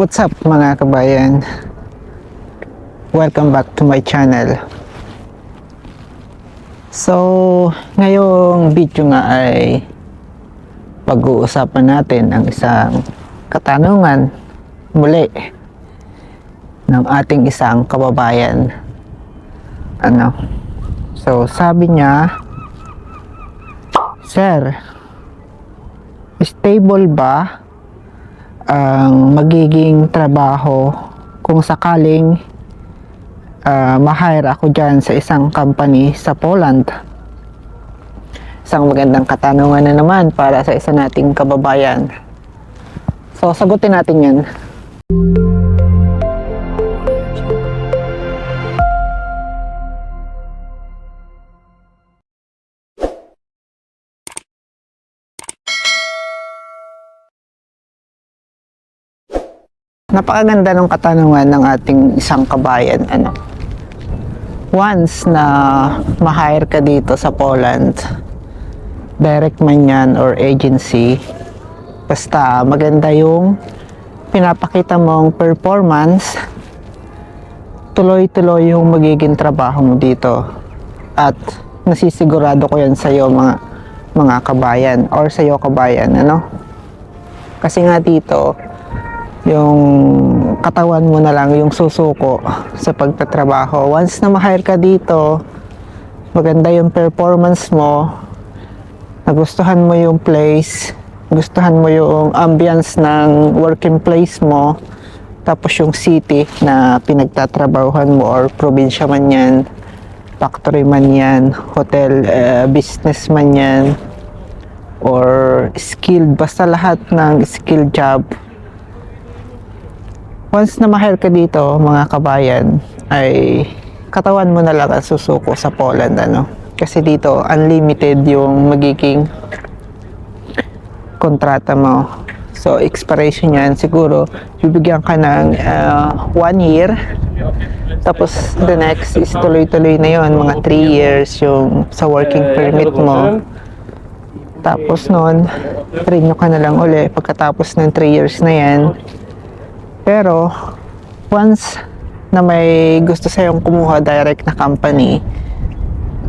What's up mga kabayan? Welcome back to my channel. So, ngayong video nga ay pag-uusapan natin ang isang katanungan muli ng ating isang kababayan. So, sabi niya, Sir, stable ba ang magiging trabaho kung sakaling ma-hire ako dyan sa isang company sa Poland? Isang magandang katanungan na naman para sa isa nating kababayan. So, sagutin natin yan. Napakaganda ng katanungan ng ating isang kabayan. Once na ma-hire ka dito sa Poland, direct man yan or agency, basta maganda yung pinapakita mong performance, tuloy-tuloy yung magiging trabaho mo dito. At nasisigurado ko yan sa iyo mga kabayan or sa iyo kabayan, Kasi nga dito, yung katawan mo na lang yung susuko sa pagtatrabaho. Once na ma-hire ka dito, maganda yung performance mo, nagustuhan mo yung place, gustuhan mo yung ambience ng working place mo, tapos yung city na pinagtatrabahuhan mo or probinsya man yan, factory man yan, hotel, business man yan, or skilled, basta lahat ng skilled job. Once na ma-hire ka dito, mga kabayan, ay katawan mo na lang ang susuko sa Poland, Kasi dito, unlimited yung magiging kontrata mo. So, expiration yan, siguro, bibigyan ka ng 1 year. Tapos, the next is tuloy-tuloy na yon, mga 3 years yung sa working permit mo. Tapos nun, renew ka na lang uli pagkatapos ng 3 years na yan. Pero, once na may gusto sa'yong kumuha direct na company,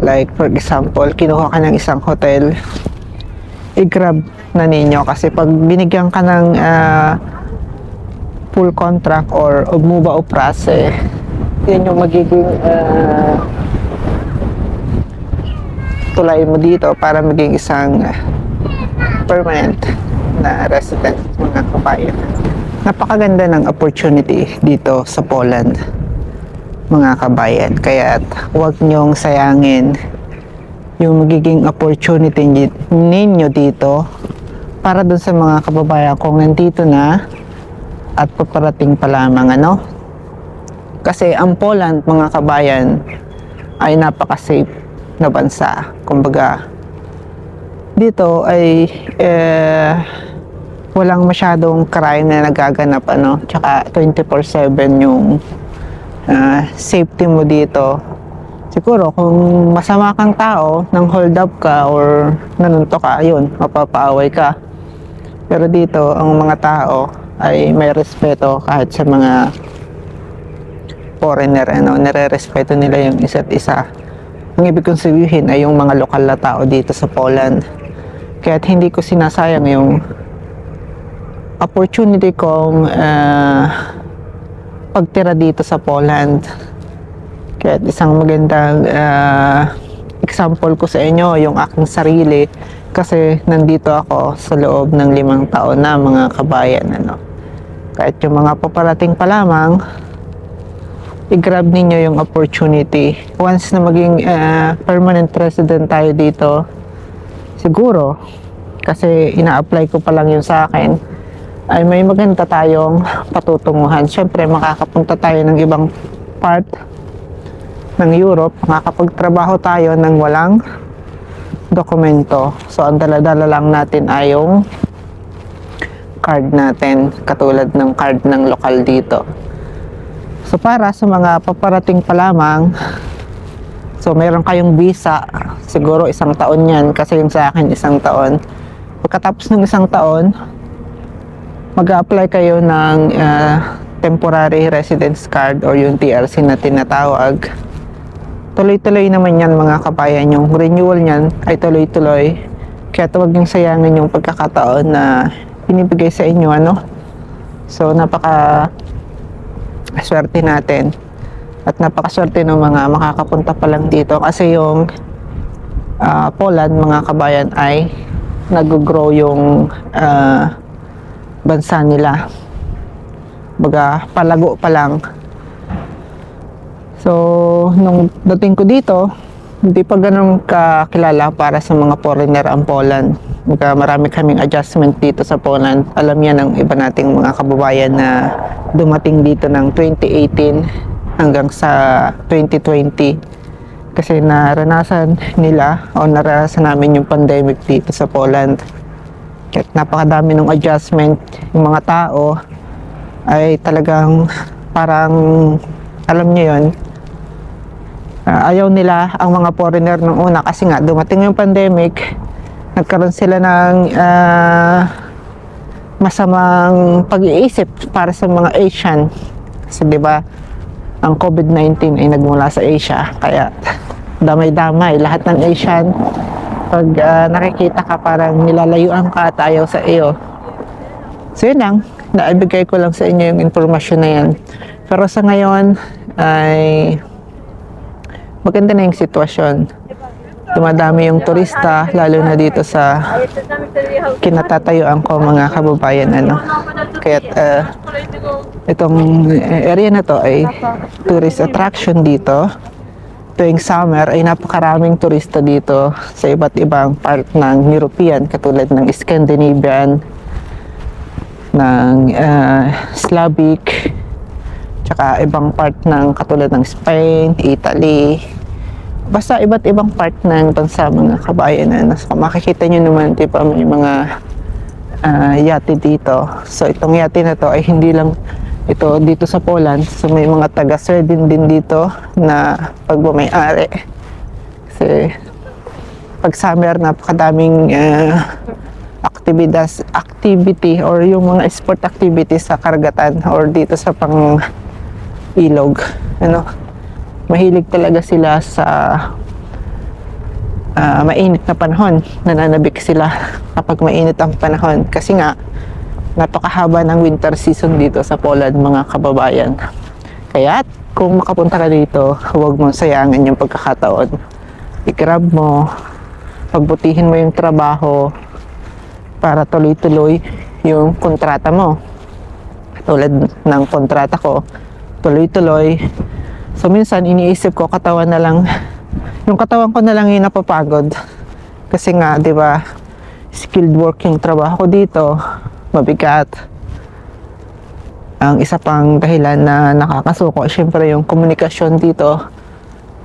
like for example, kinuha ka ng isang hotel, i-grab na ninyo kasi pag binigyan ka ng full contract or umuba o prase, yan yung magiging tulay mo dito para maging isang permanent na resident, mga kabayan. Napakaganda ng opportunity dito sa Poland, mga kabayan. Kaya huwag niyong sayangin yung magiging opportunity ninyo dito para dun sa mga kababayan kung nandito na at paparating pa lamang, Kasi ang Poland, mga kabayan, ay napaka-safe na bansa. Kumbaga, dito ay walang masyadong crime na nagaganap, Tsaka 24/7 yung safety mo dito. Siguro kung masama kang tao, nang hold up ka or nanunto ka, yun, mapapaaway ka. Pero dito, ang mga tao ay may respeto kahit sa mga foreigner, nire-respeto nila yung isa't isa. Ang ibig kong sabihin ay yung mga lokal na tao dito sa Poland. Kaya't hindi ko sinasayang yung opportunity kong pagtira dito sa Poland. Kaya isang magandang example ko sa inyo yung aking sarili kasi nandito ako sa loob ng 5 taon na, mga kabayan, Kahit yung mga paparating pa lamang, i-grab ninyo yung opportunity. Once na maging permanent resident tayo dito, siguro, kasi ina-apply ko pa lang yun sa akin, ay may maganda tayong patutunguhan. Siyempre, makakapunta tayo ng ibang part ng Europe, makakapagtrabaho tayo ng walang dokumento. So, ang dala-dala lang natin ay yung card natin, katulad ng card ng lokal dito. So, para sa mga paparating pa lamang, so meron kayong visa, siguro 1 taon yan, kasi yung sa akin 1 taon. Pagkatapos ng 1 taon, mag-apply kayo ng temporary residence card or yung TRC na tinatawag. Tuloy-tuloy naman yan mga kabayan. Yung renewal niyan ay tuloy-tuloy. Kaya huwag niyong sayangin yung pagkakataon na binibigay sa inyo, ano? So, napaka swerte natin. At napakaswerte ng mga makakapunta pa lang dito. Kasi yung Poland, mga kabayan, ay nag-grow yung bansa nila. Baga, palago pa lang. So, nung dating ko dito, hindi pa ganun kakilala para sa mga foreigner ang Poland. Marami kaming adjustment dito sa Poland. Alam yan ng iba nating mga kababayan na dumating dito ng 2018 hanggang sa 2020. Kasi naranasan nila o naranasan namin yung pandemic dito sa Poland. At napakadami ng adjustment. Yung mga tao ay talagang parang, alam niyo yun, ayaw nila ang mga foreigner nung una kasi nga dumating yung pandemic, nagkaroon sila ng masamang pag-iisip para sa mga Asian kasi 'di ba ang COVID-19 ay nagmula sa Asia, kaya damay-damay lahat ng Asian. Pag nakikita ka parang nilalayuan ka at ayaw sa iyo. So yun lang, naibigay ko lang sa inyo yung informasyon na yan. Pero sa ngayon ay maganda na yung sitwasyon. Dumadami yung turista, lalo na dito sa kinatatayuan ko mga kababayan. Kaya itong area na to ay tourist attraction dito. Tuwing summer ay napakaraming turista dito sa iba't ibang part ng European, katulad ng Scandinavian, ng Slavic, tsaka ibang part ng katulad ng Spain, Italy, basta iba't ibang part ng bansa mga kabayan. So, makikita nyo naman, diba, may mga yate dito. So itong yate na to ay hindi lang ito dito sa Poland. So may mga taga-Sweden din dito na pagmamay-ari. Kasi pag summer, napakadaming activity or yung mga sport activities sa karagatan or dito sa pang ilog, mahilig talaga sila sa mainit na panahon. Nananabik sila kapag mainit ang panahon kasi nga napakahaba ng winter season dito sa Poland mga kababayan. Kaya kung makapunta ka dito, huwag mong sayangin yung pagkakataon. I-grab mo, pagbutihin mo yung trabaho para tuloy-tuloy yung kontrata mo. Tulad ng kontrata ko, tuloy-tuloy. So minsan iniisip ko yung katawan ko na lang yung napapagod. Kasi nga, 'di ba, skilled working trabaho ko dito, mabigat. Ang isa pang dahilan na nakakasuko, syempre yung komunikasyon dito.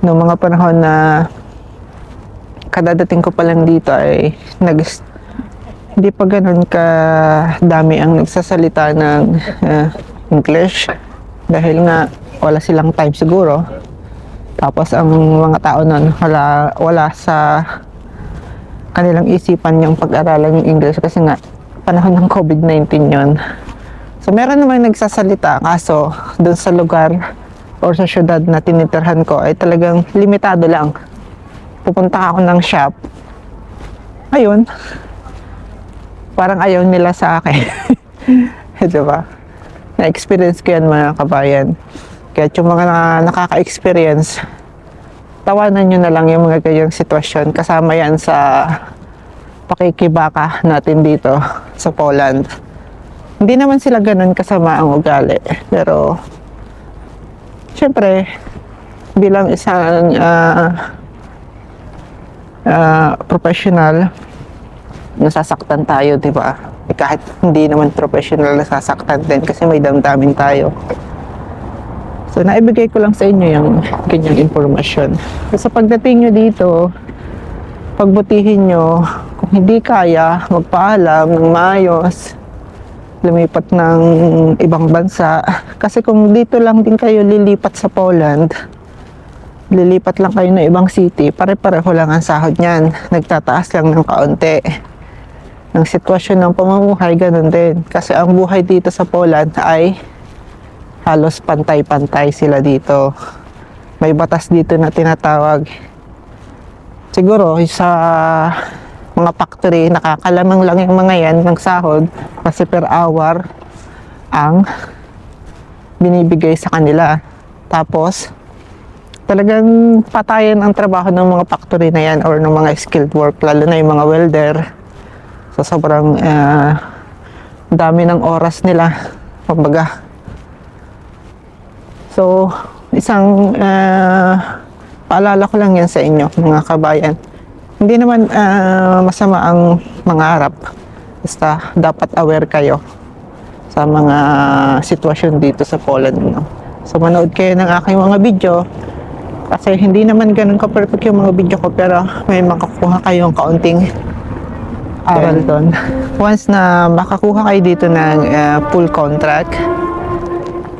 Noong mga panahon na kadadating ko pa lang dito ay hindi pa ganun ka dami ang nagsasalita ng English dahil nga wala silang time siguro. Tapos ang mga tao nun wala sa kanilang isipan yung pag-aralan ng English kasi nga panahon ng COVID-19 yon. So meron naman nagsasalita, kaso doon sa lugar or sa syudad na tinitirhan ko ay talagang limitado lang. Pupunta ako ng shop, ayun, parang ayaw nila sa akin. Diba? Na-experience ko yan mga kabayan. Kaya yung mga nakaka-experience, tawanan nyo na lang yung mga ganyang sitwasyon. Kasama yan sa pakikibaka natin dito sa Poland. Hindi naman sila ganun kasama ang ugali. Pero, syempre, bilang isang professional, nasasaktan tayo, di ba? Kahit hindi naman professional, nasasaktan din kasi may damdamin tayo. So, naibigay ko lang sa inyo yung ganyang informasyon. So, pagdating nyo dito, pagbutihin nyo, kung hindi kaya, magpaalam ng maayos, lumipat ng ibang bansa. Kasi kung dito lang din kayo lilipat sa Poland, lilipat lang kayo ng ibang city, pare-pareho lang ang sahod niyan. Nagtataas lang ng kaunti. ng sitwasyon ng pamumuhay, ganun din. Kasi ang buhay dito sa Poland ay halos pantay-pantay sila dito. May batas dito na tinatawag. Siguro sa mga factory, nakakalamang lang yung mga yan ng sahod kasi per hour ang binibigay sa kanila. Tapos, talagang patayan ang trabaho ng mga factory na yan or ng mga skilled work, lalo na yung mga welder. So, sobrang dami ng oras nila. Kumbaga. So, isang paalala ko lang yan sa inyo, mga kabayan. Hindi naman masama ang mangarap. Basta dapat aware kayo sa mga sitwasyon dito sa Poland. No? So manood kayo ng aking mga video. Kasi hindi naman ganun ka-perfect yung mga video ko. Pero may makakuha kayong kaunting aral doon. Once na makakuha kayo dito ng full contract,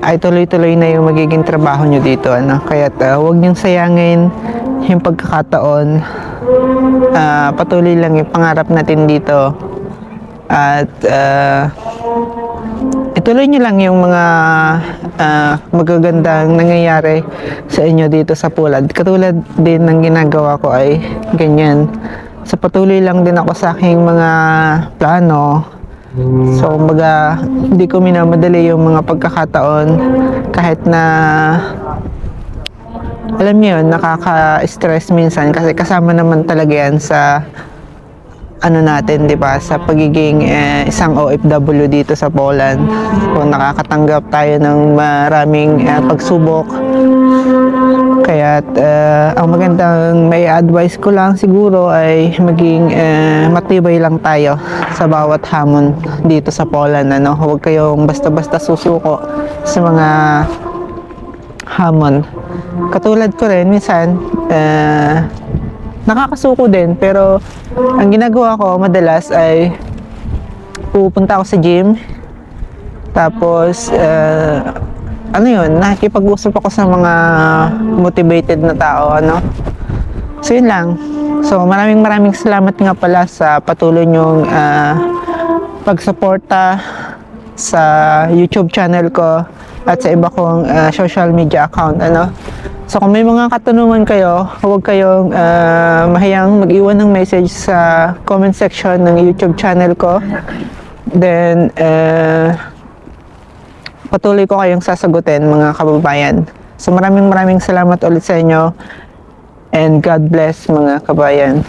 ay tuloy-tuloy na yung magiging trabaho nyo dito. Ano? Kaya huwag nyong sayangin yung pagkakataon. Patuloy lang yung pangarap natin dito at ituloy nyo lang yung mga magagandang nangyayari sa inyo dito sa Poland. Katulad din ng ginagawa ko ay ganyan. So patuloy lang din ako sa aking mga plano. So kumbaga hindi ko minamadali yung mga pagkakataon kahit na alam niyo yun, nakaka-stress minsan kasi kasama naman talaga yan sa ano natin, 'di ba, sa pagiging isang OFW dito sa Poland. Kung nakakatanggap tayo ng maraming pagsubok. Kaya ang magandang may advice ko lang siguro ay maging matibay lang tayo sa bawat hamon dito sa Poland. Ano? Huwag kayong basta-basta susuko sa mga hamon. Katulad ko rin, minsan, nakakasuko din, pero ang ginagawa ko madalas ay pupunta ako sa gym, tapos, ano yun, nakikipag-usap ako sa mga motivated na tao, ano. So, yun lang. So, maraming salamat nga pala sa patuloy nyong pagsuporta sa YouTube channel ko at sa iba kong social media account, ano. So kung may mga katanungan kayo, huwag kayong mahiyang mag-iwan ng message sa comment section ng YouTube channel ko. Then patuloy ko kayong sasagutin, mga kababayan. So maraming salamat ulit sa inyo and God bless, mga kabayan.